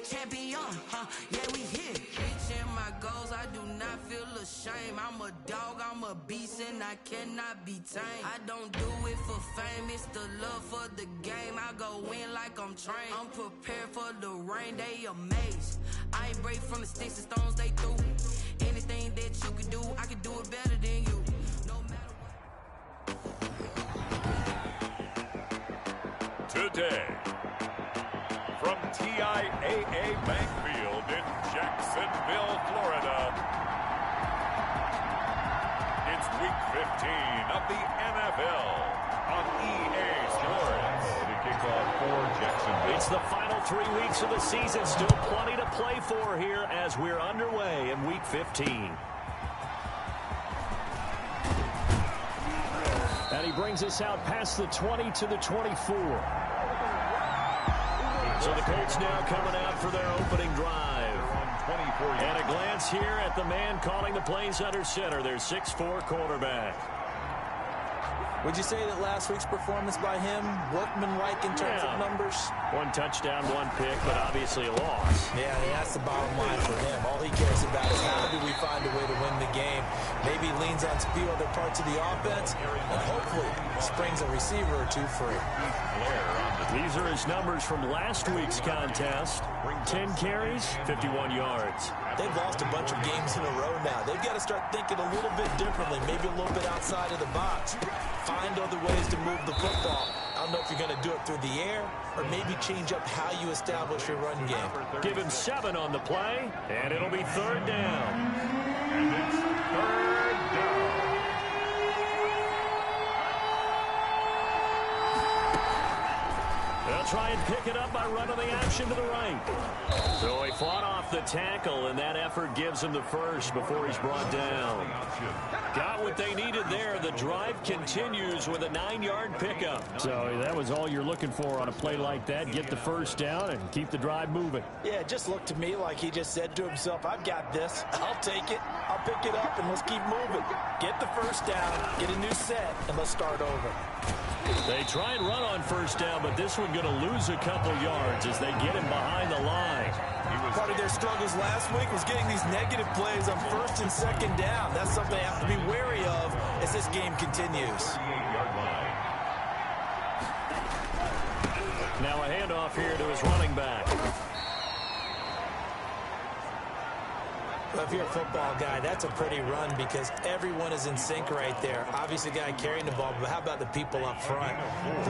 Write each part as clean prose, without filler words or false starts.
champion, yeah, we here. Reaching my goals, I do not feel ashamed. I'm a dog, I'm a beast, and I cannot be tamed. I don't do it for fame, it's the love for the game. I go in like I'm trained. I'm prepared for the rain, they amazed. I ain't break from the sticks and stones they threw. Anything that you can do, I can do it better than you. No matter what. Today, from TIAA Bank Field in Jacksonville, Florida, it's Week 15 of the NFL on EA Sports. The kickoff for Jacksonville. It's the final 3 weeks of the season. Still plenty to play for here as we're underway in Week 15. And he brings us out past the 20 to the 24. So the Colts now coming out for their opening drive. And a glance here at the man calling the plays under center, their 6'4" quarterback. Would you say that last week's performance by him, workmanlike in terms of numbers? 1 touchdown, 1 pick, but obviously a loss. Yeah, that's the bottom line for him. All he cares about is how do we find a way to win the game. Maybe leans on a few other parts of the offense, and hopefully springs a receiver or two free. These are his numbers from last week's contest. 10 carries, 51 yards. They've lost a bunch of games in a row now. They've got to start thinking a little bit differently, maybe a little bit outside of the box. Find other ways to move the football. I don't know if you're going to do it through the air or maybe change up how you establish your run game. Give him 7 on the play, and it'll be 3rd down. And it's 3rd down. They'll try and pick it up by running the action to the right. So he fought off the tackle, and that effort gives him the first before he's brought down. Got what they needed there. The drive continues with a 9-yard pickup. So that was all you're looking for on a play like that. Get the first down and keep the drive moving. Yeah, it just looked to me like he just said to himself, I've got this. I'll take it. I'll pick it up, and let's keep moving. Get the first down, get a new set, and let's start over. They try and run on first down, but this one going to lose a couple yards as they get him behind the line. Part of their struggles last week was getting these negative plays on 1st and 2nd down. That's something they have to be wary of as this game continues. Now a handoff here to his running back. Well, if you're a football guy, that's a pretty run because everyone is in sync right there. Obviously, the guy carrying the ball, but how about the people up front?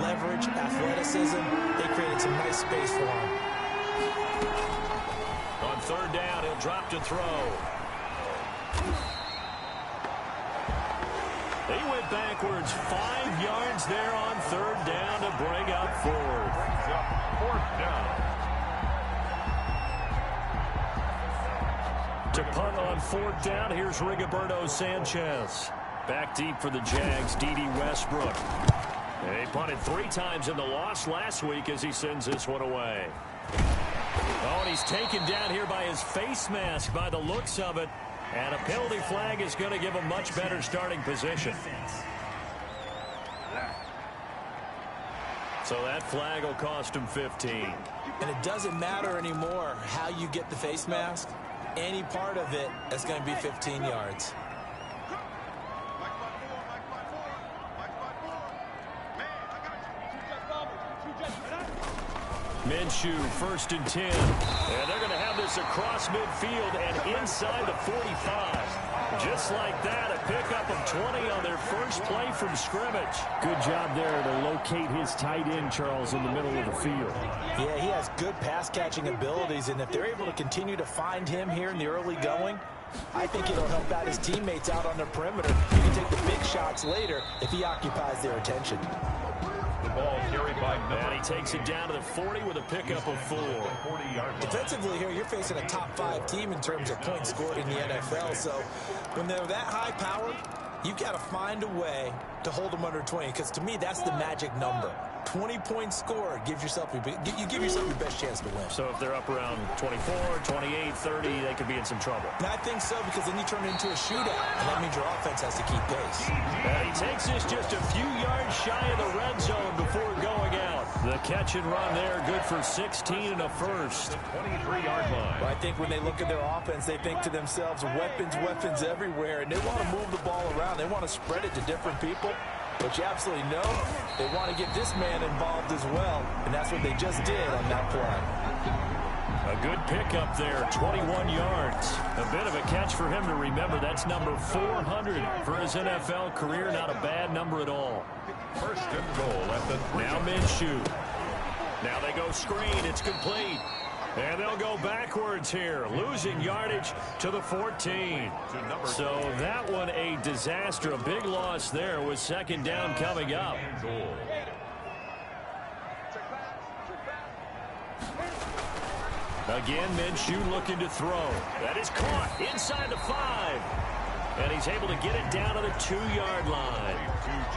Leverage, athleticism, they created some nice space for him. On 3rd down, he'll drop to throw. He went backwards 5 yards there on 3rd down to bring up 4th. 4th down. To punt on 4th down, here's Rigoberto Sanchez. Back deep for the Jags, D.D. Westbrook. He punted 3 times in the loss last week as he sends this one away. Oh, and he's taken down here by his face mask by the looks of it. And a penalty flag is going to give him much better starting position. So that flag will cost him 15. And it doesn't matter anymore how you get the face mask. Any part of it is going to be 15 yards. Minshew, 1st and 10. And they're going to have this across midfield and inside the 45. Just like that, a pickup of 20 on their first play from scrimmage. Good job there to locate his tight end, Charles, in the middle of the field. Yeah, he has good pass-catching abilities, and if they're able to continue to find him here in the early going, I think it'll help out his teammates out on the perimeter. You can take the big shots later if he occupies their attention. The ball carried by and he takes it down to the 40 with a pickup of 4. Defensively here, you're facing a top 5 team in terms of points scored in the NFL. So when they're that high powered, you've got to find a way to hold them under 20. Because to me, that's the magic number. 20 points scored gives yourself you give yourself your best chance to win. So if they're up around 24, 28, 30, they could be in some trouble. And I think so, because then you turn it into a shootout, and that means your offense has to keep pace. And he takes this just a few yards shy of the red zone before going out. The catch and run there, good for 16 and a first. 23-yard line. Well, I think when they look at their offense, they think to themselves, weapons everywhere, and they want to move the ball around. They want to spread it to different people. But you absolutely know they want to get this man involved as well, and that's what they just did on that play. A good pickup there, 21 yards. A bit of a catch for him to remember. That's number 400 for his NFL career. Not a bad number at all. First and goal at the 3. Now Minshew. Now they go screen. It's complete. And they'll go backwards here, losing yardage to the 14. So that one a disaster. A big loss there with second down coming up. Again, Minshew looking to throw. That is caught inside the 5. And he's able to get it down to the 2-yard line.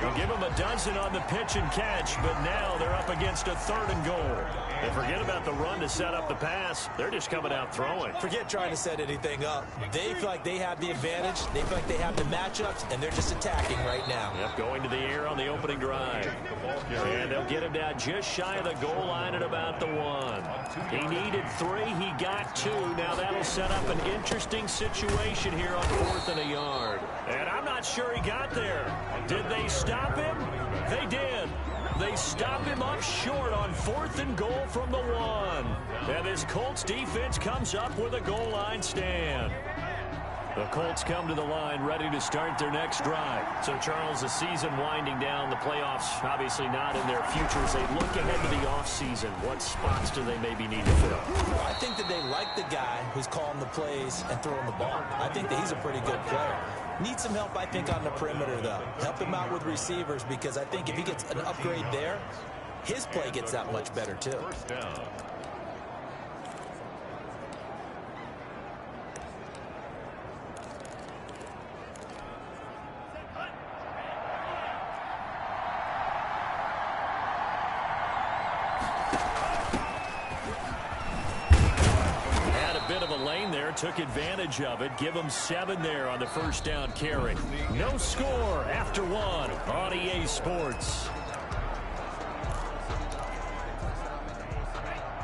They'll give him a dozen on the pitch and catch, but now they're up against a 3rd and goal. And forget about the run to set up the pass. They're just coming out throwing. Forget trying to set anything up. They feel like they have the advantage. They feel like they have the matchups, and they're just attacking right now. Yep, going to the air on the opening drive. And they'll get him down just shy of the goal line at about the 1. He needed 3. He got 2. Now that'll set up an interesting situation here on 4th and a yard. And I'm not sure he got there. Did they stop him? They did. They stop him up short on 4th and goal from the 1. And this Colts defense comes up with a goal line stand. The Colts come to the line ready to start their next drive. So, Charles, the season winding down, the playoffs obviously not in their future. As they look ahead to the offseason, what spots do they maybe need to fill? I think that they like the guy who's calling the plays and throwing the ball. I think that he's a pretty good player. Needs some help, I think, on the perimeter, though. Help him out with receivers, because I think if he gets an upgrade there, his play gets that much better, too. First down. Took advantage of it. Give them 7 there on the first down carry. No score after 1 on EA Sports.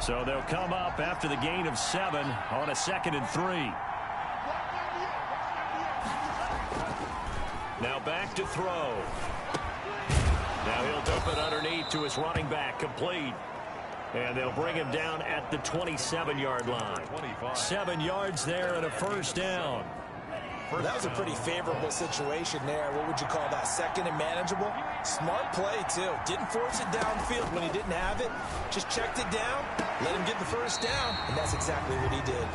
So they'll come up after the gain of 7 on a 2nd and 3. Now back to throw. Now he'll dump it underneath to his running back, complete. And they'll bring him down at the 27-yard line. 7 yards there and a first down. That was a pretty favorable situation there. What would you call that? 2nd and manageable? Smart play, too. Didn't force it downfield when he didn't have it. Just checked it down, let him get the first down, and that's exactly what he did.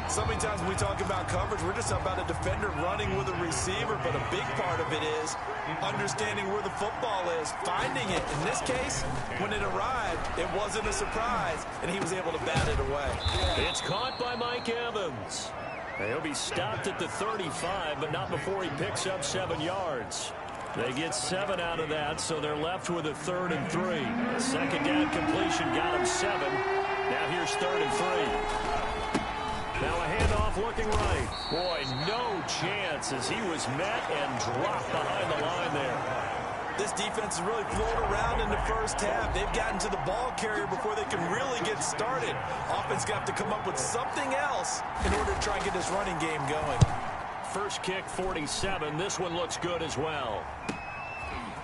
So many times when we talk about coverage, we're just about a defender running with a receiver, but a big part of it is understanding where the football is, finding it. In this case, when it arrived, it wasn't a surprise, and he was able to bat it away. It's caught by Mike Evans. He'll be stopped at the 35, but not before he picks up 7 yards. They get 7 out of that, so they're left with a 3rd and 3. Second down completion got him 7. Now here's 3rd and 3. Now a handoff looking right. Boy, no chance as he was met and dropped behind the line there. This defense has really floated around in the first half. They've gotten to the ball carrier before they can really get started. Offense got to come up with something else in order to try and get this running game going. First kick, 47. This one looks good as well.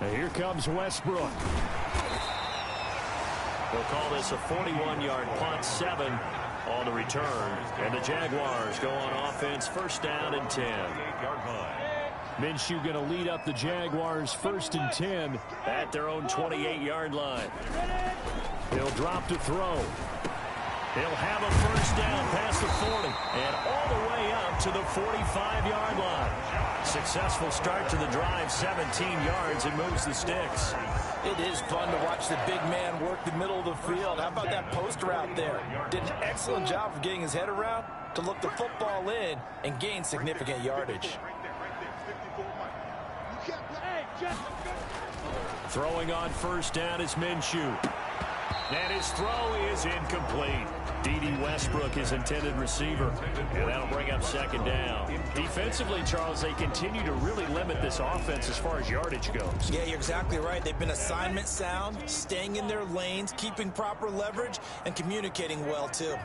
And here comes Westbrook. They'll call this a 41-yard punt, 7 on the return. And the Jaguars go on offense, first down and 10. Minshew going to lead up the Jaguars 1st and 10 at their own 28-yard line. He'll drop to throw. He'll have a first down past the 40 and all the way up to the 45-yard line. Successful start to the drive, 17 yards, and moves the sticks. It is fun to watch the big man work the middle of the field. How about that post route there? Did an excellent job of getting his head around to look the football in and gain significant yardage. Throwing on first down is Minshew. And his throw is incomplete. D.D. Westbrook, his intended receiver, and that'll bring up second down. Defensively, Charles, they continue to really limit this offense as far as yardage goes. Yeah, you're exactly right. They've been assignment sound, staying in their lanes, keeping proper leverage, and communicating well, too.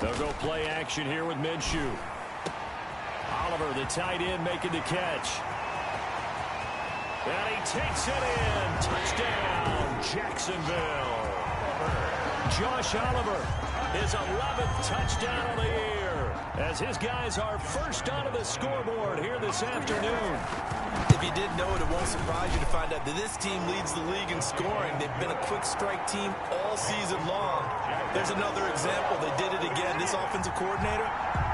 They'll go play action here with Minshew. Oliver, the tight end, making the catch. And he takes it in. Touchdown, Jacksonville. Josh Oliver, his 11th touchdown of the year, as his guys are first onto the scoreboard here this afternoon. If you didn't know it, it won't surprise you to find out that this team leads the league in scoring. They've been a quick strike team all season long. There's another example. They did it again. This offensive coordinator,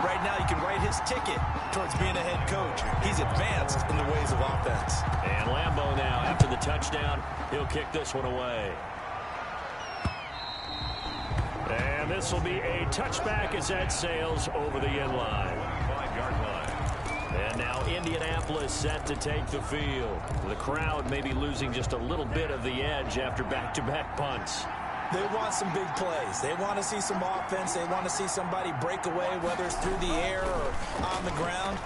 right now you can write his ticket towards being a head coach. He's advanced in the ways of offense. And Lambeau now, after the touchdown, he'll kick this one away. And this will be a touchback as that sails over the end line. 5-yard line. And now Indianapolis set to take the field. The crowd may be losing just a little bit of the edge after back-to-back punts. They want some big plays. They want to see some offense. They want to see somebody break away, whether it's through the air or on the ground.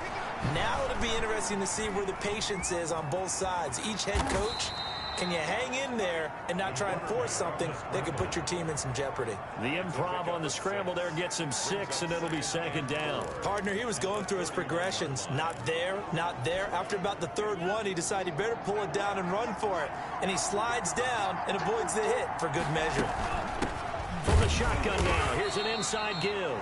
Now it'll be interesting to see where the patience is on both sides. Each head coach, can you hang in there and not try and force something that could put your team in some jeopardy? The improv on the scramble there gets him 6, and it'll be second down. Partner, he was going through his progressions. Not there, not there. After about the third one, he decided he better pull it down and run for it. And he slides down and avoids the hit for good measure. From the shotgun now, here's an inside give.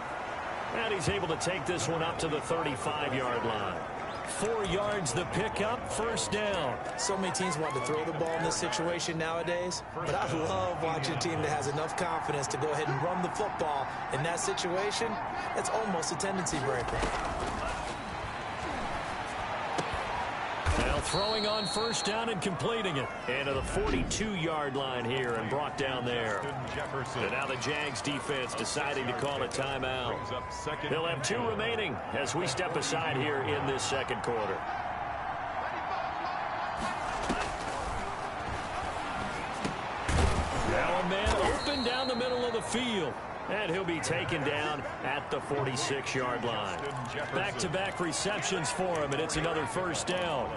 And he's able to take this one up to the 35-yard line. 4 yards the pickup, first down. So many teams want to throw the ball in this situation nowadays, but I love watching a team that has enough confidence to go ahead and run the football. In that situation, it's almost a tendency breaker. Now throwing on first down and completing it. And to the 42-yard line here and brought down there. And now the Jags defense deciding to call a timeout. They'll have 2 remaining as we step aside here in this second quarter. Now a man open down the middle of the field. And he'll be taken down at the 46-yard line. Back-to-back receptions for him, and it's another first down.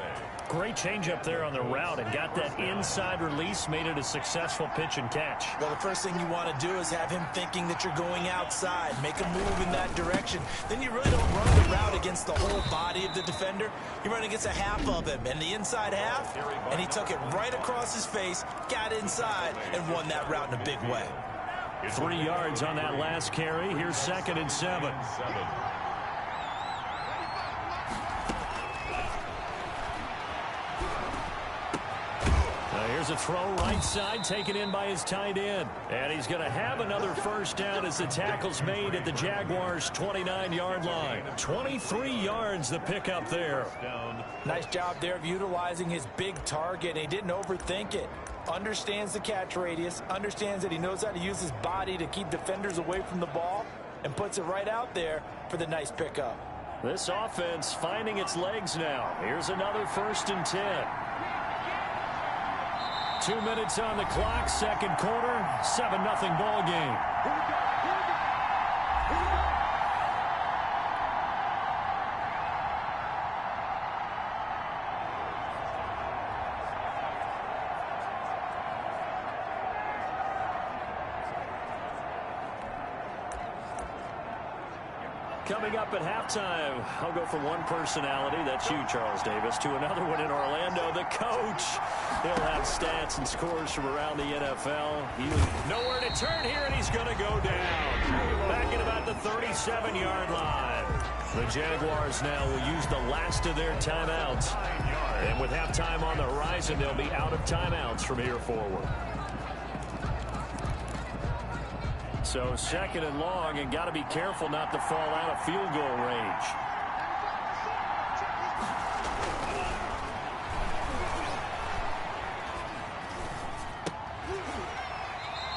Great change up there on the route and got that inside release, made it a successful pitch and catch. Well, the first thing you want to do is have him thinking that you're going outside, make a move in that direction. Then you really don't run the route against the whole body of the defender. You run against a half of him, and the inside half, and he took it right across his face, got inside, and won that route in a big way. 3 yards on that last carry. Here's 2nd and 7. Here's a throw right side, taken in by his tight end. And he's going to have another first down as the tackle's made at the Jaguars' 29-yard line. 23 yards the pickup there. Nice job there of utilizing his big target. He didn't overthink it. Understands the catch radius, understands that he knows how to use his body to keep defenders away from the ball, and puts it right out there for the nice pickup. This offense finding its legs now. Here's another 1st and 10. 2 minutes on the clock, second quarter, 7-0 ball game. Coming up at halftime, I'll go from one personality, that's you, Charles Davis, to another one in Orlando, the coach. He'll have stats and scores from around the NFL. He's nowhere to turn here, and he's going to go down. Back at about the 37-yard line. The Jaguars now will use the last of their timeouts. And with halftime on the horizon, they'll be out of timeouts from here forward. So 2nd and long, and got to be careful not to fall out of field goal range.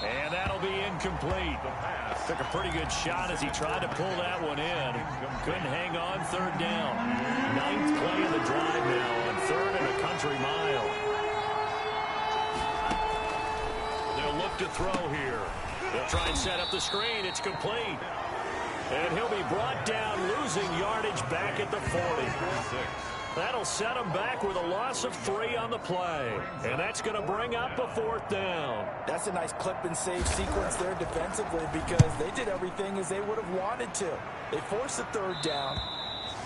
And that'll be incomplete. Took a pretty good shot as he tried to pull that one in. Couldn't hang on, 3rd down. 9th play of the drive now on 3rd and a country mile. throw here. They'll try and set up the screen. It's complete. And he'll be brought down, losing yardage back at the 40. That'll set him back with a loss of 3 on the play. And that's going to bring up a 4th down. That's a nice clip and save sequence there defensively because they did everything as they would have wanted to. They forced the 3rd down,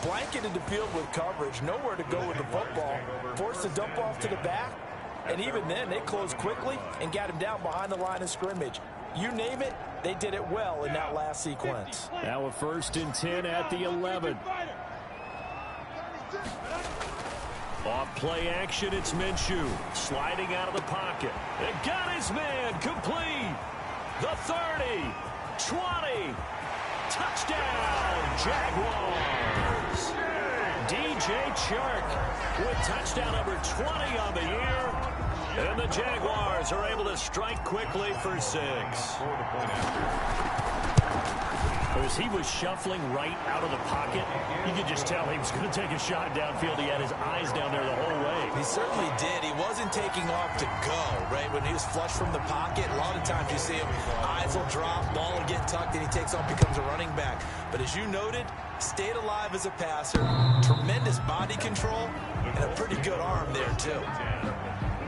blanketed the field with coverage, nowhere to go with the football, forced the dump off to the back, and even then they closed quickly and got him down behind the line of scrimmage. You name it, they did it well in that last sequence. Now a 1st and 10 at the 11. Off play action, it's Minshew. Sliding out of the pocket. It got his man complete. The 30, 20. Touchdown, Jaguars. DJ Chark with touchdown number 20 on the year. And the Jaguars are able to strike quickly for 6. As he was shuffling right out of the pocket, you could just tell he was going to take a shot downfield. He had his eyes down there the whole way. He certainly did. He wasn't taking off to go, right? When he was flush from the pocket, a lot of times you see him, eyes will drop, ball will get tucked, and he takes off, becomes a running back. But as you noted, stayed alive as a passer, tremendous body control, and a pretty good arm there, too.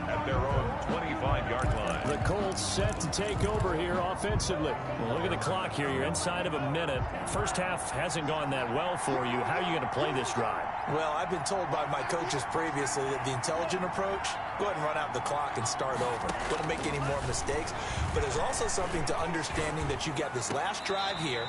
At their own 25-yard line. The Colts set to take over here offensively. Well, look at the clock here. You're inside of a minute. First half hasn't gone that well for you. How are you going to play this drive? Well, I've been told by my coaches previously that the intelligent approach, go ahead and run out the clock and start over. Don't make any more mistakes. But there's also something to understanding that you got this last drive here.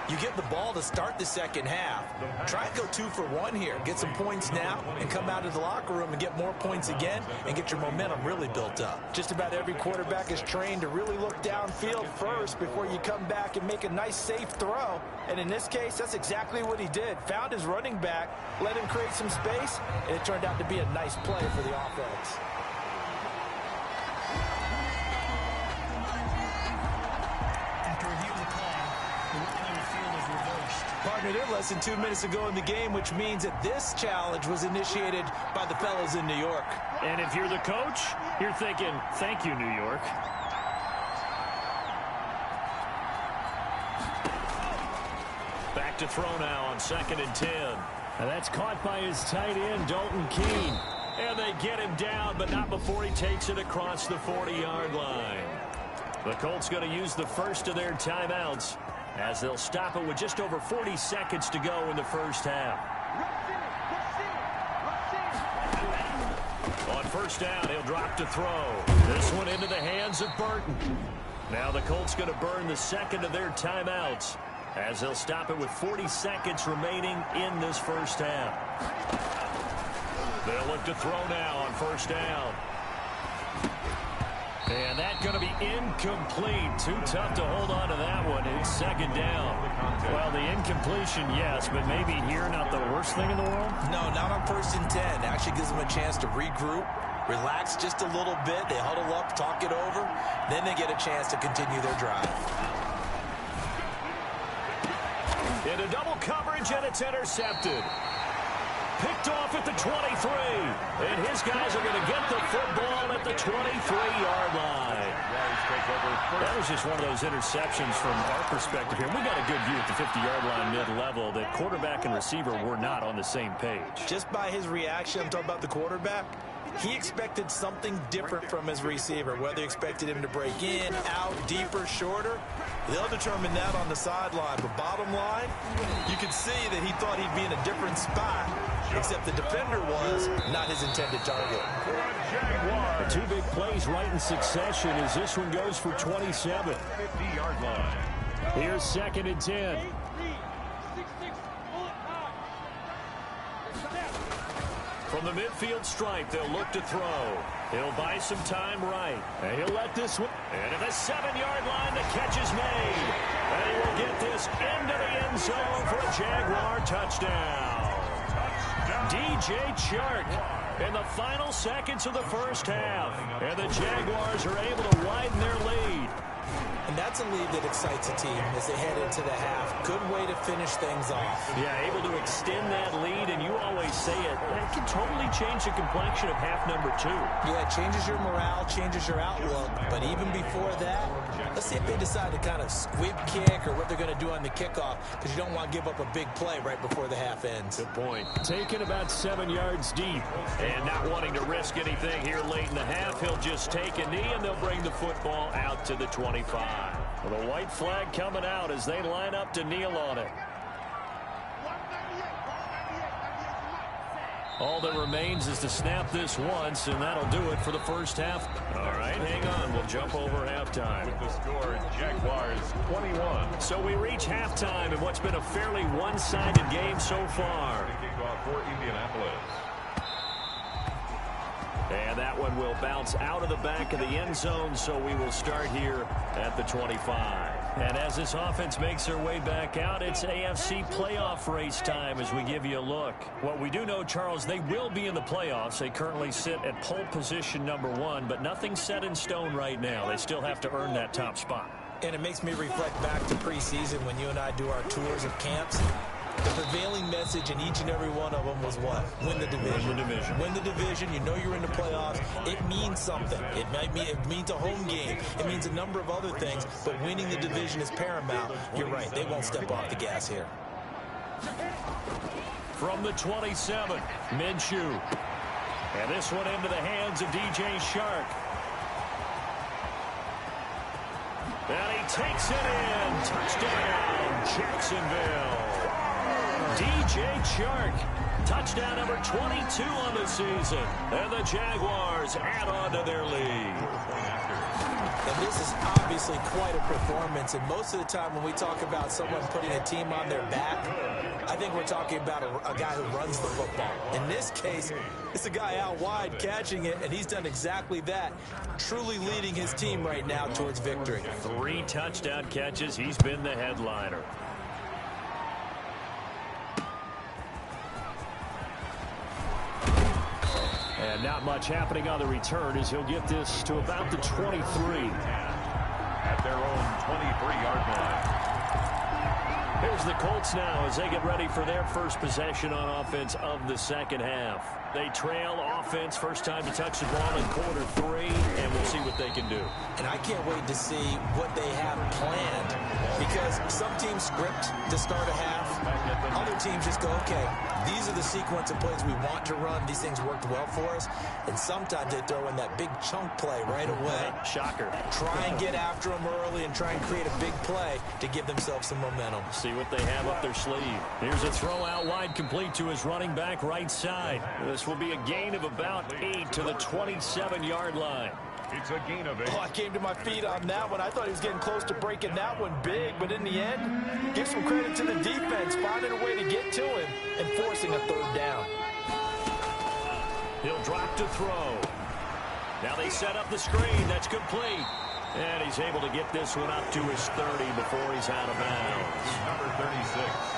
You get the ball to start the second half. Try and go 2 for 1 here. Get some points now and come out of the locker room and get more points again and get your momentum really built up. Just about every quarterback is trained to really look downfield first before you come back and make a nice, safe throw. And in this case, that's exactly what he did. Found his running back, let him create some space, and it turned out to be a nice play for the offense. Partner, they're less than 2 minutes ago in the game, which means that this challenge was initiated by the fellows in New York. And if you're the coach, you're thinking, thank you, New York. Back to throw now on 2nd and 10. And that's caught by his tight end, Dalton Keene. And they get him down, but not before he takes it across the 40-yard line. The Colts going to use the first of their timeouts, as they'll stop it with just over 40 seconds to go in the first half. On 1st down, he'll drop to throw. This one into the hands of Burton. Now the Colts going to burn the second of their timeouts, as they'll stop it with 40 seconds remaining in this first half. They'll look to throw now on 1st down. And that's going to be incomplete. Too tough to hold on to that one. It's 2nd down. Well, the incompletion, yes, but maybe here not the worst thing in the world? No, not on 1st and 10. Actually gives them a chance to regroup, relax just a little bit. They huddle up, talk it over. Then they get a chance to continue their drive. Into double coverage, and it's intercepted. Picked off at the 23. And his guys are going to get the football at the 23-yard line. That was just one of those interceptions from our perspective here. We got a good view at the 50-yard line mid-level that quarterback and receiver were not on the same page. Just by his reaction, I'm talking about the quarterback, he expected something different from his receiver, whether he expected him to break in, out, deeper, shorter. They'll determine that on the sideline. But bottom line, you could see that he thought he'd be in a different spot, except the defender was not his intended target. The 2 big plays right in succession as this one goes for 27. 50-yard line. Here's 2nd and 10. From the midfield stripe, they'll look to throw. He'll buy some time right. And he'll let this one. And at the 7-yard line, the catch is made. And he will get this into the end zone for a Jaguar touchdown. DJ Chark in the final seconds of the first half. And the Jaguars are able to widen their lead. And that's a lead that excites a team as they head into the half. Good way to finish things off. Yeah, able to extend that lead, and you always say it, that can totally change the complexion of half number 2. Yeah, it changes your morale, changes your outlook. But even before that, let's see if they decide to kind of squib kick or what they're going to do on the kickoff, because you don't want to give up a big play right before the half ends. Good point. Taken about 7 yards deep, and not wanting to risk anything here late in the half, he'll just take a knee, and they'll bring the football out to the 25. Well, the white flag coming out as they line up to kneel on it. All that remains is to snap this once, and that'll do it for the first half. All right, hang on. We'll jump over halftime. With the score, Jaguars 21. So we reach halftime in what's been a fairly one-sided game so far. Kickoff for Indianapolis. And that one will bounce out of the back of the end zone, so we will start here at the 25. And as this offense makes their way back out, it's AFC playoff race time as we give you a look. What we do know, Charles, they will be in the playoffs. They currently sit at pole position number 1, but nothing's set in stone right now. They still have to earn that top spot. And it makes me reflect back to preseason when you and I do our tours of camps. The prevailing message in each and every one of them was what? Win the division. Win the division. Win the division. You know you're in the playoffs. It means something. It means a home game. It means a number of other things, but winning the division is paramount. You're right. They won't step off the gas here. From the 27, Minshew. And this one into the hands of DJ Shark. And he takes it in. Touchdown, Jacksonville. DJ Chark, touchdown number 22 on the season. And the Jaguars add on to their lead. And this is obviously quite a performance. And most of the time when we talk about someone putting a team on their back, I think we're talking about a guy who runs the football. In this case, it's a guy out wide catching it, and he's done exactly that, truly leading his team right now towards victory. 3 touchdown catches. He's been the headliner. And not much happening on the return as he'll get this to about the 23. At their own 23-yard line. Here's the Colts now as they get ready for their first possession on offense of the second half. They trail offense, first time to touch the ball in quarter 3, and we'll see what they can do. And I can't wait to see what they have planned, because some teams script to start a half. Other teams just go, okay, these are the sequence of plays we want to run. These things worked well for us. And sometimes they throw in that big chunk play right away. Shocker. Try and get after them early and try and create a big play to give themselves some momentum. See what they have up their sleeve. Here's a throw out wide, complete to his running back right side. This will be a gain of about 8 to the 27-yard line. It's a gain of 8. Oh, I came to my feet on that one. I thought he was getting close to breaking that one big, but in the end, give some credit to the defense, finding a way to get to him and forcing a third down. He'll drop to throw. Now they set up the screen. That's complete. And he's able to get this one up to his 30 before he's out of bounds. Number 36.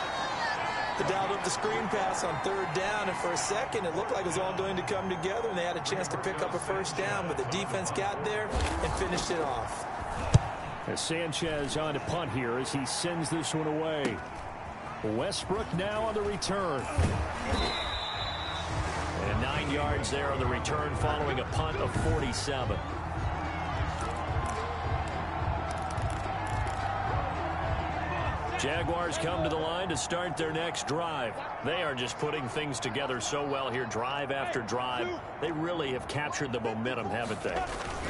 They dialed up the screen pass on third down, and for a second it looked like it was all going to come together, and they had a chance to pick up a first down, but the defense got there and finished it off. As Sanchez on to punt here as he sends this one away. Westbrook now on the return. And 9 yards there on the return following a punt of 47. Jaguars come to the line to start their next drive. They are just putting things together so well here, drive after drive. They really have captured the momentum, haven't they?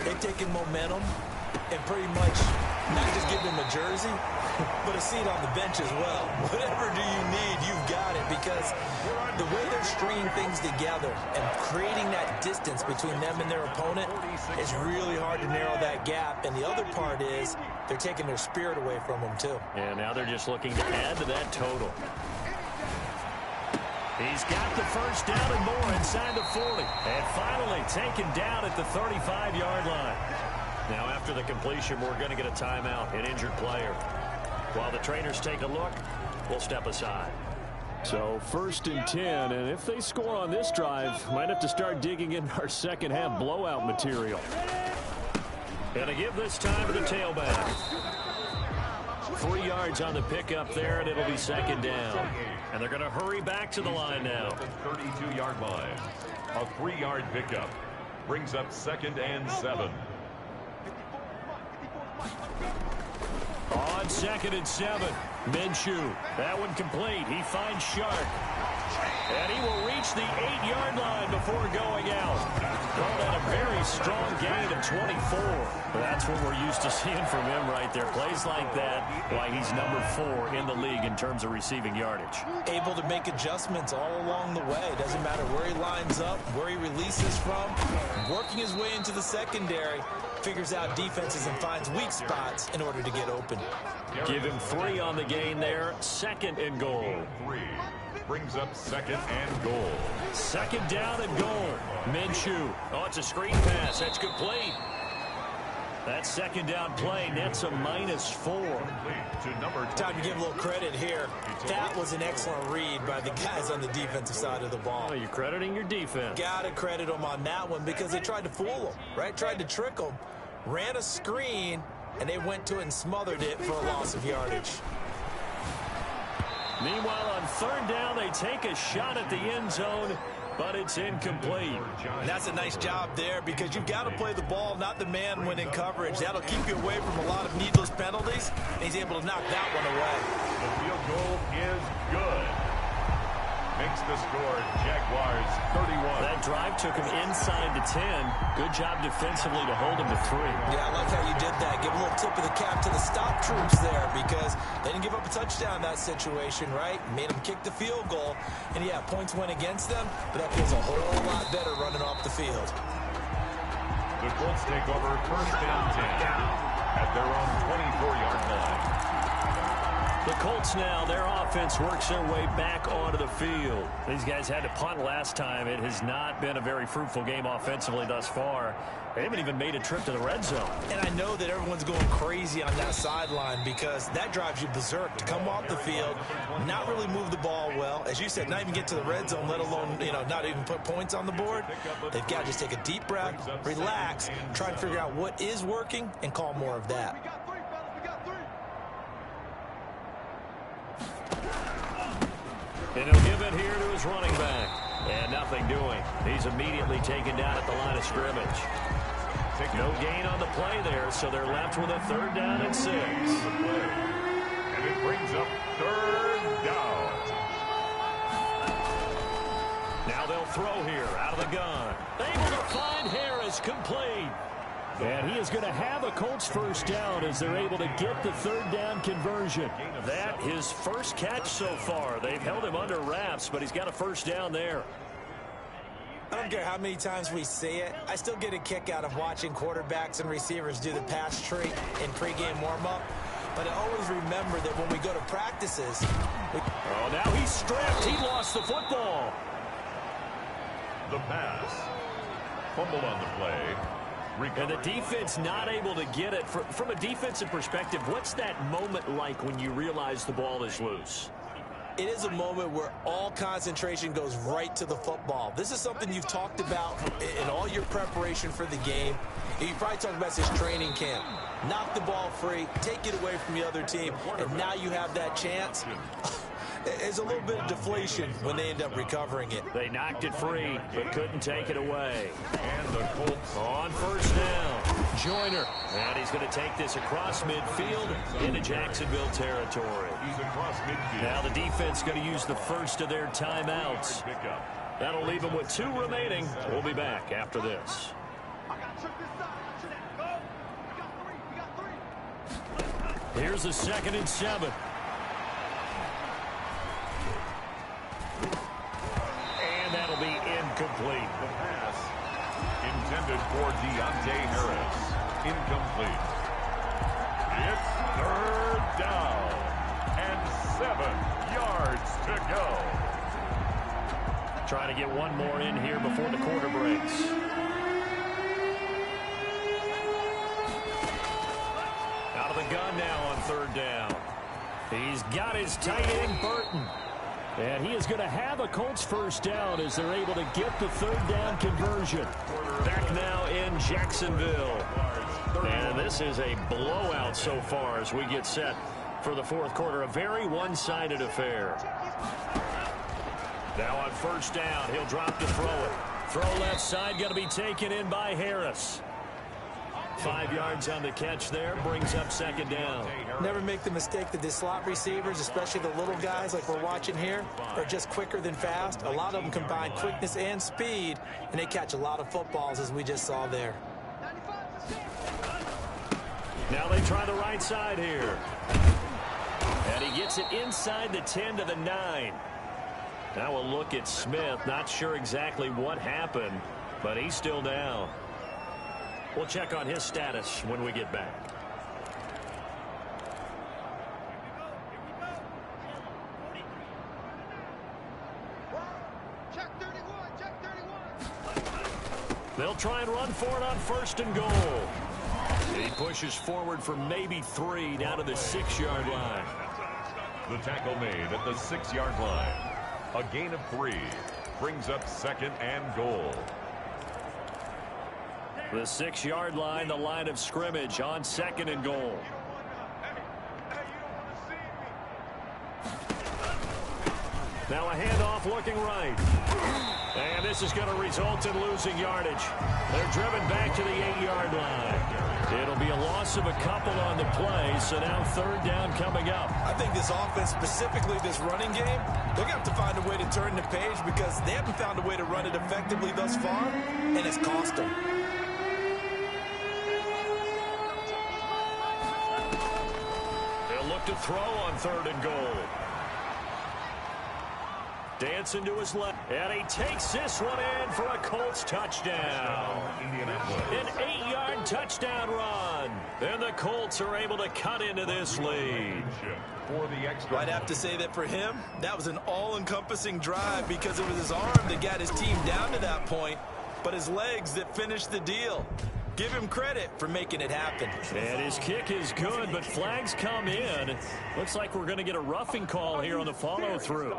They've taken momentum and pretty much not just give them a jersey, but a seat on the bench as well. Whatever do you need, you've got it, because the way they're stringing things together and creating that distance between them and their opponent is really hard to narrow that gap. And the other part is they're taking their spirit away from them, too. And now they're just looking to add to that total. He's got the first down and more inside the 40. And finally taken down at the 35-yard line. Now after the completion, we're going to get a timeout, an injured player. While the trainers take a look, we'll step aside. So 1st and 10, and if they score on this drive, might have to start digging in our second half blowout material. And to give this time to the tailback. 3 yards on the pickup there, and it'll be second down. And they're going to hurry back to the line now. 32-yard line. A 3-yard pickup. Brings up 2nd and 7. On 2nd and 7. Minshew. That one complete. He finds Shark. And he will reach the 8-yard line before going out. Called that a very strong gain of 24. That's what we're used to seeing from him right there. Plays like that, why he's number 4 in the league in terms of receiving yardage. Able to make adjustments all along the way. Doesn't matter where he lines up, where he releases from. Working his way into the secondary. Figures out defenses and finds weak spots in order to get open. Give him 3 on the gain there. 2nd and goal. 3. Brings up 2nd and goal. 2nd down and goal. Minshew. Oh, it's a screen pass. That's complete. That 2nd down play nets a -4. Time to give a little credit here. That was an excellent read by the guys on the defensive side of the ball. Oh, you're crediting your defense. Got to credit them on that one because they tried to fool them, right? Tried to trick them. Ran a screen, and they went to it and smothered it for a loss of yardage. Meanwhile, on 3rd down, they take a shot at the end zone, but it's incomplete. And that's a nice job there because you've got to play the ball, not the man when in coverage. That'll keep you away from a lot of needless penalties, and he's able to knock that one away. The field goal is good. Makes the score Jaguars 31. That drive took him inside the 10. Good job defensively to hold him to 3. Yeah, I like how you did that. Give a little tip of the cap to the stop troops there because they didn't give up a touchdown in that situation, right? Made them kick the field goal. And, yeah, points went against them, but that feels a whole lot better running off the field. The Colts take over 1st and 10 at their own 24-yard line. The Colts now, their offense works their way back onto the field. These guys had to punt last time. It has not been a very fruitful game offensively thus far. They haven't even made a trip to the red zone. And I know that everyone's going crazy on that sideline because that drives you berserk to come off the field, not really move the ball well. As you said, not even get to the red zone, let alone, not even put points on the board. They've got to just take a deep breath, relax, try and figure out what is working and call more of that. And he'll give it here to his running back. And nothing doing. He's immediately taken down at the line of scrimmage. No gain on the play there, so they're left with a 3rd down and 6. And it brings up 3rd down. Now they'll throw here out of the gun. Able to find Harris, complete. And he is going to have a Colts 1st down as they're able to get the 3rd down conversion. That his first catch so far. They've held him under wraps, but he's got a 1st down there. I don't care how many times we see it. I still get a kick out of watching quarterbacks and receivers do the pass tree in pregame warm-up. But I always remember that when we go to practices... Oh, now he's stripped. He lost the football. The pass. Fumbled on the play. And the defense not able to get it. From a defensive perspective, what's that moment like when you realize the ball is loose? It is a moment where all concentration goes right to the football. This is something you've talked about in all your preparation for the game. You probably talked about this training camp. Knock the ball free, take it away from the other team, and now you have that chance. There's a little bit of deflation when they end up recovering it. They knocked it free, but couldn't take it away. And the Colts on 1st down. Joyner. And he's going to take this across midfield into Jacksonville territory. He's across midfield. Now the defense going to use the first of their timeouts. That'll leave them with 2 remaining. We'll be back after this. Here's the 2nd and 7. And that'll be incomplete. The pass intended for Deontay Harris. Incomplete. It's 3rd down and 7 yards to go. Trying to get one more in here before the quarter breaks. Out of the gun now on 3rd down. He's got his tight end, Burton. And he is going to have a Colts 1st down as they're able to get the 3rd down conversion. Back now in Jacksonville. And this is a blowout so far as we get set for the fourth quarter. A very one-sided affair. Now on first down, he'll drop to throw it. Throw left side, going to be taken in by Harris. 5 yards on the catch there, brings up second down. Never make the mistake that the slot receivers, especially the little guys like we're watching here, are just quicker than fast. A lot of them combine quickness and speed, and they catch a lot of footballs, as we just saw there. Now they try the right side here. And he gets it inside the 10 to the 9. Now a look at Smith. Not sure exactly what happened, but he's still down. We'll check on his status when we get back. They'll try and run for it on first and goal. He pushes forward for maybe 3 down to the 6-yard line. The tackle made at the 6-yard line. A gain of 3 brings up second and goal. The 6-yard line, the line of scrimmage on second and goal. Now a handoff looking right. And this is going to result in losing yardage. They're driven back to the 8-yard line. It'll be a loss of a couple on the play, so now third down coming up. I think this offense, specifically this running game, they're going to have to find a way to turn the page because they haven't found a way to run it effectively thus far, and it's cost them. They'll look to throw on third and goal. Dancing to his left, and he takes this one in for a Colts touchdown. An 8-yard touchdown run. And the Colts are able to cut into this lead. I'd have to say that for him, that was an all-encompassing drive because it was his arm that got his team down to that point, but his legs that finished the deal. Give him credit for making it happen. And his kick is good, but flags come in. Looks like we're going to get a roughing call here on the follow-through.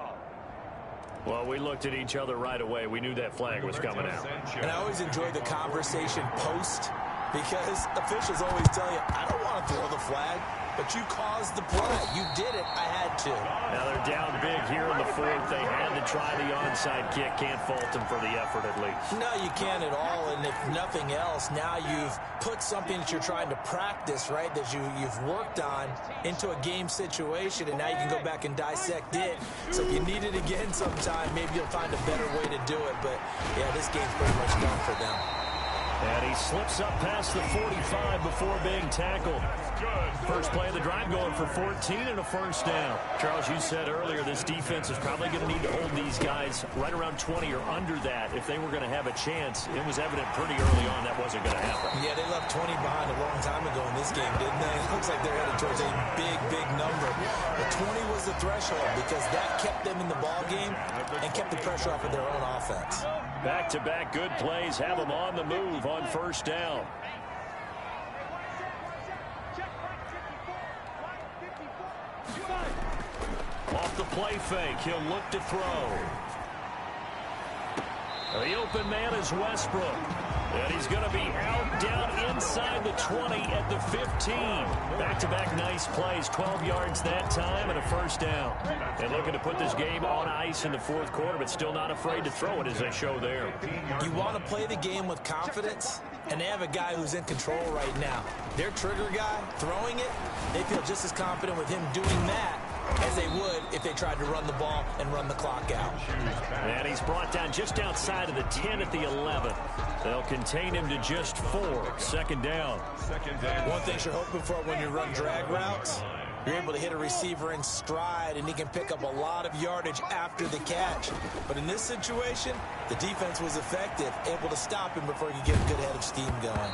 Well, we looked at each other right away. We knew that flag was coming out. And I always enjoy the conversation post because officials always tell you, I don't want to throw the flag, but you caused the play. You did it. I had to. Now they're down big here in the fourth. They had to try the onside kick. Can't fault them for the effort at least. No, you can't at all. And if nothing else, now you've put something that you're trying to practice, right, that you've worked on into a game situation, and now you can go back and dissect it. So if you need it again sometime, maybe you'll find a better way to do it. But, yeah, this game's pretty much done for them. And he slips up past the 45 before being tackled. First play of the drive going for 14 and a first down. Charles, you said earlier this defense is probably going to need to hold these guys right around 20 or under that if they were going to have a chance. It was evident pretty early on that wasn't going to happen. Yeah, they left 20 behind a long time ago in this game, didn't they? It looks like they're headed towards a big, big number. But 20 was the threshold because that kept them in the ball game and kept the pressure off of their own offense. Back-to-back good plays have them on the move on first down. Off the play fake, he'll look to throw. The open man is Westbrook. And he's going to be out down inside the 20 at the 15. Back-to-back nice plays, 12 yards that time and a first down. And looking to put this game on ice in the fourth quarter, but still not afraid to throw it as they show there. You want to play the game with confidence, and they have a guy who's in control right now. Their trigger guy, throwing it, they feel just as confident with him doing that as they would if they tried to run the ball and run the clock out. And he's brought down just outside of the 10 at the 11. They'll contain him to just 4. Second down. One thing you're hoping for when you run drag routes, you're able to hit a receiver in stride, and he can pick up a lot of yardage after the catch. But in this situation, the defense was effective, able to stop him before he could get a good head of steam going.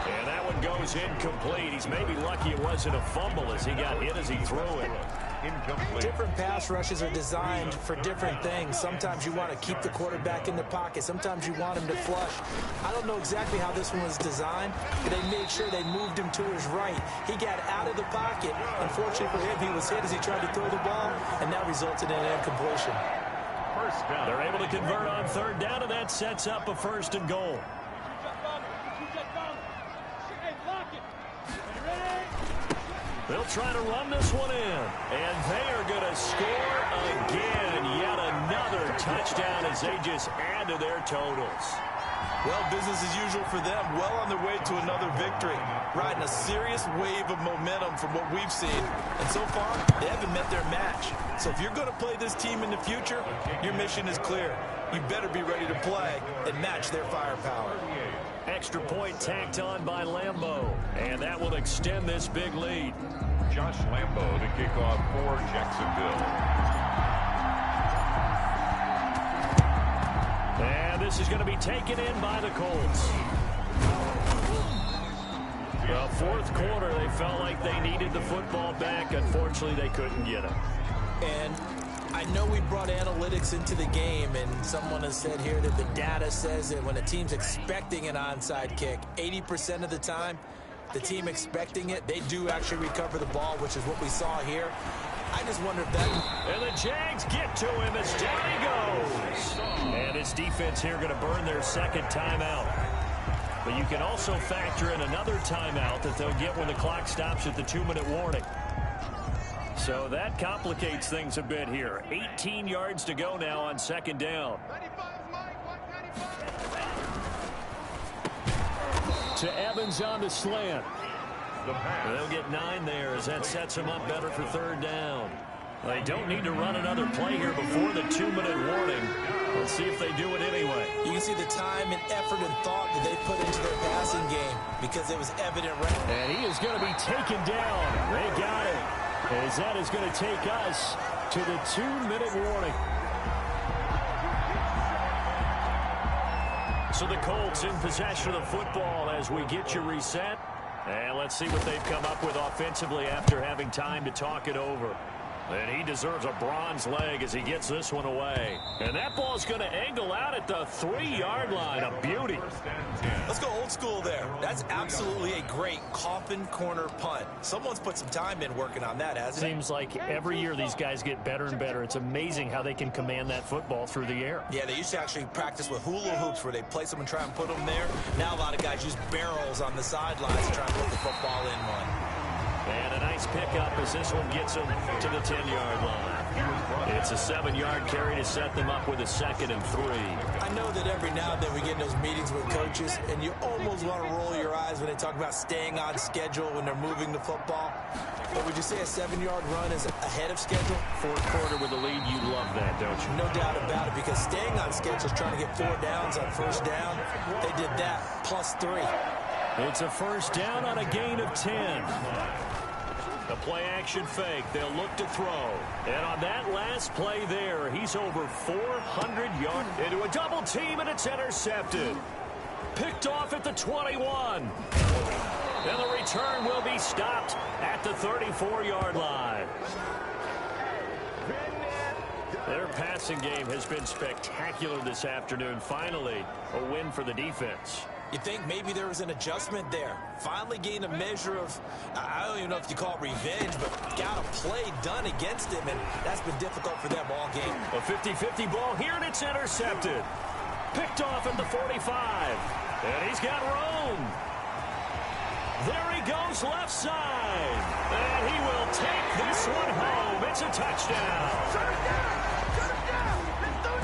And that one goes incomplete. He's maybe lucky it wasn't a fumble as he got hit as he threw it. Incomplete. Different pass rushes are designed for different things. Sometimes you want to keep the quarterback in the pocket. Sometimes you want him to flush. I don't know exactly how this one was designed, but they made sure they moved him to his right. He got out of the pocket. Unfortunately for him, he was hit as he tried to throw the ball, and that resulted in an incompletion. First down. They're able to convert on third down, and that sets up a first and goal. They'll try to run this one in. And they are going to score again. Yet another touchdown as they just add to their totals. Well, business as usual for them. Well on their way to another victory. Riding a serious wave of momentum from what we've seen. And so far, they haven't met their match. So if you're going to play this team in the future, your mission is clear. You better be ready to play and match their firepower. Extra point tacked on by Lambeau. And that will extend this big lead. Josh Lambeau to kick off for Jacksonville. And this is going to be taken in by the Colts. The fourth quarter, they felt like they needed the football back. Unfortunately, they couldn't get it. And I know we brought analytics into the game, and someone has said here that the data says that when a team's expecting an onside kick, 80% of the time, the team expecting it, they do actually recover the ball, which is what we saw here. I just wonder if that... And the Jags get to him as down he goes. And his defense here going to burn their second timeout. But you can also factor in another timeout that they'll get when the clock stops at the 2-minute warning. So that complicates things a bit here. 18 yards to go now on second down. To Evans on the slant. They'll get 9 there as that sets them up better for third down. They don't need to run another play here before the 2-minute warning. Let's see if they do it anyway. You can see the time and effort and thought that they put into their passing game because it was evident. And he is going to be taken down. They got it. As that is going to take us to the 2-minute warning. So the Colts in possession of the football as we get you reset. And let's see what they've come up with offensively after having time to talk it over. And he deserves a bronze leg as he gets this one away. And that ball's going to angle out at the 3-yard line. A beauty. Let's go old school there. That's absolutely a great coffin corner punt. Someone's put some time in working on that, hasn't it? Seems like every year these guys get better and better. It's amazing how they can command that football through the air. Yeah, they used to actually practice with hula hoops where they place them and try and put them there. Now a lot of guys use barrels on the sidelines to try and put the football in one. And a nice pickup as this one gets them to the 10-yard line. It's a 7-yard carry to set them up with a 2nd and 3. I know that every now and then we get in those meetings with coaches, and you almost want to roll your eyes when they talk about staying on schedule when they're moving the football. But would you say a 7-yard run is ahead of schedule? Fourth quarter with the lead, you love that, don't you? No doubt about it, because staying on schedule is trying to get 4 downs on first down. They did that, plus 3. It's a first down on a gain of 10. The play-action fake. They'll look to throw. And on that last play there, he's over 400 yards into a double team, and it's intercepted. Picked off at the 21. And the return will be stopped at the 34-yard line. Their passing game has been spectacular this afternoon. Finally, a win for the defense. You think maybe there was an adjustment there. Finally gained a measure of, I don't even know if you call it revenge, but got a play done against him, and that's been difficult for them all game. A 50-50 ball here, and it's intercepted. Picked off at the 45. And he's got room. There he goes left side. And he will take this one home. It's a touchdown.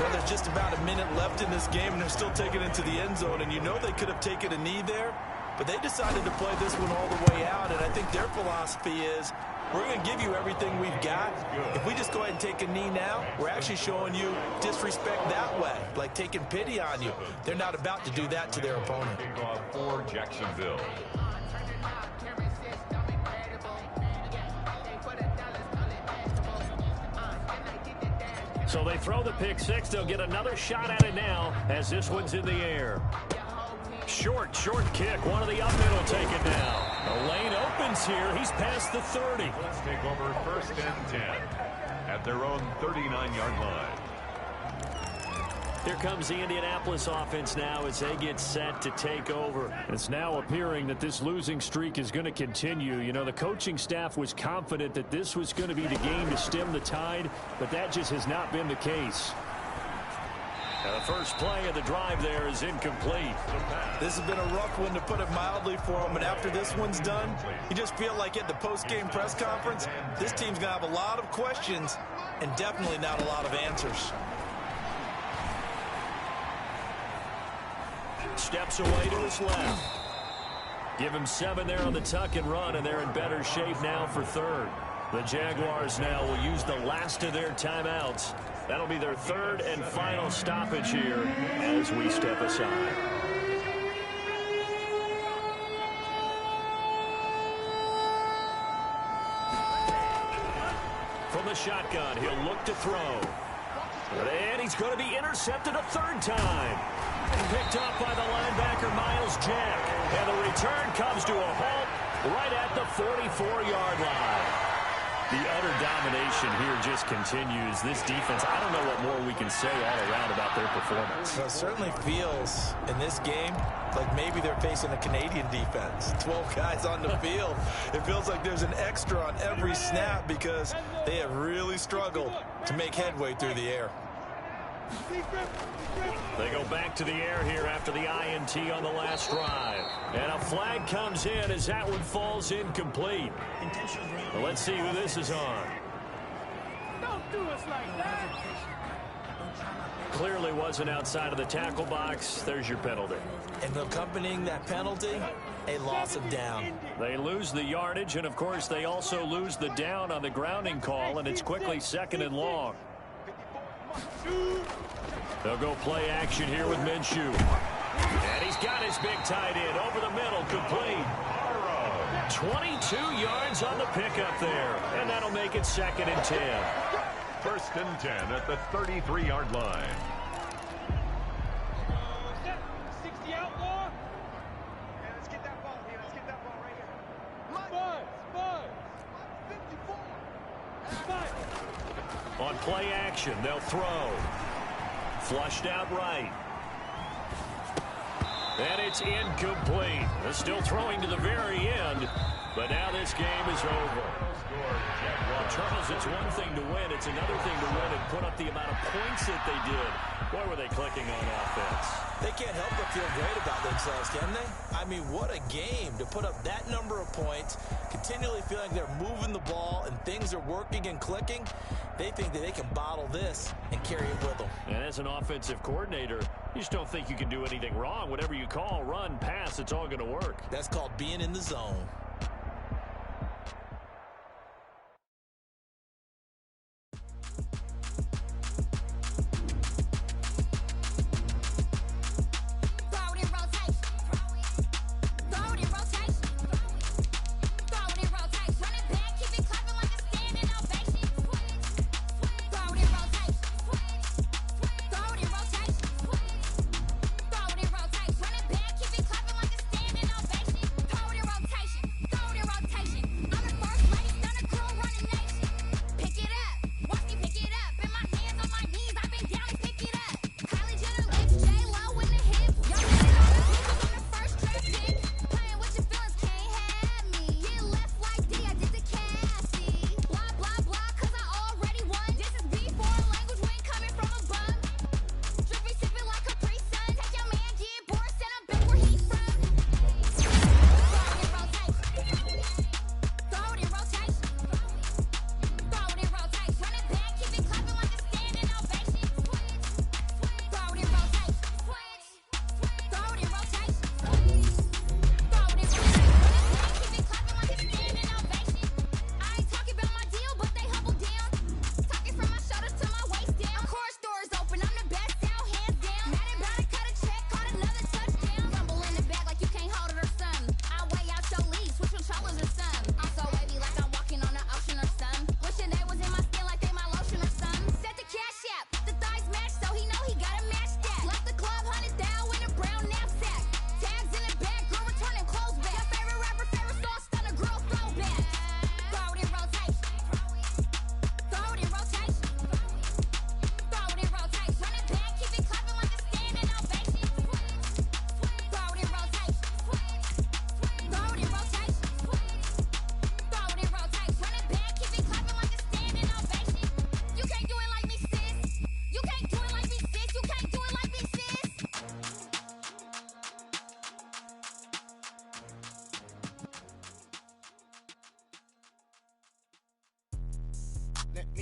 Well, there's just about a minute left in this game, and they're still taking it to the end zone. And you know they could have taken a knee there, but they decided to play this one all the way out. And I think their philosophy is, we're going to give you everything we've got. If we just go ahead and take a knee now, we're actually showing you disrespect that way, like taking pity on you. They're not about to do that to their opponent. For Jacksonville. So they throw the pick six. They'll get another shot at it now as this one's in the air. Short kick. One of the up middle take it down. The lane opens here. He's past the 30. Let's take over 1st and 10 at their own 39-yard line. Here comes the Indianapolis offense now as they get set to take over. It's now appearing that this losing streak is going to continue. You know, the coaching staff was confident that this was going to be the game to stem the tide, but that just has not been the case. The first play of the drive there is incomplete. This has been a rough one, to put it mildly, for him. And after this one's done, you just feel like at the post-game press conference, this team's going to have a lot of questions and definitely not a lot of answers. Steps away to his left. Give him 7 there on the tuck and run, and they're in better shape now for third. The Jaguars now will use the last of their timeouts. That'll be their third and final stoppage here as we step aside. From the shotgun, he'll look to throw. And he's going to be intercepted a third time. Picked up by the linebacker, Miles Jack. And the return comes to a halt right at the 44-yard line. The utter domination here just continues. This defense, I don't know what more we can say all around about their performance. Well, it certainly feels in this game like maybe they're facing a Canadian defense. 12 guys on the field. It feels like there's an extra on every snap because they have really struggled to make headway through the air. They go back to the air here after the INT on the last drive. And a flag comes in as that one falls incomplete. Well, let's see who this is on. Don't do us like that. Clearly wasn't outside of the tackle box. There's your penalty. And accompanying that penalty, a loss of down. They lose the yardage, and of course they also lose the down on the grounding call, and it's quickly 2nd and long. They'll go play action here with Minshew. And he's got his big tight end over the middle, complete. 22 yards on the pickup there, and that'll make it 2nd and 10. 1st and 10 at the 33-yard line. 60 outlaw. Yeah, let's get that ball here. Let's get that ball right here. Spud. 54. On play action, they'll throw. Flushed out right. And it's incomplete. They're still throwing to the very end, but now this game is over. Well, Charles, it's one thing to win. It's another thing to win and put up the amount of points that they did. Boy, were they clicking on offense. They can't help but feel great about themselves, can they? I mean, what a game to put up that number of points, continually feeling they're moving the ball and things are working and clicking. They think that they can bottle this and carry it with them. And as an offensive coordinator, you just don't think you can do anything wrong. Whatever you call, run, pass, it's all going to work. That's called being in the zone.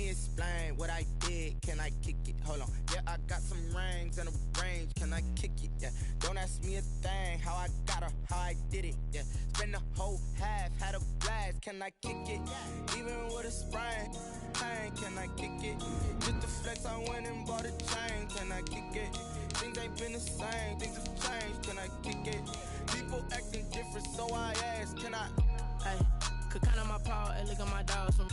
me explain what I did. Can I kick it? Hold on. Yeah, I got some rings and a range. Can I kick it? Yeah. Don't ask me a thing. How I got her, how I did it. Yeah. Spend the whole half, had a blast. Can I kick it? Even with a sprain. Pain, can I kick it? Just the flex, I went and bought a chain. Can I kick it? Things ain't been the same. Things have changed. Can I kick it? People acting different, so I ask. Can I? Ay, could count on my power, and look at my dog. Some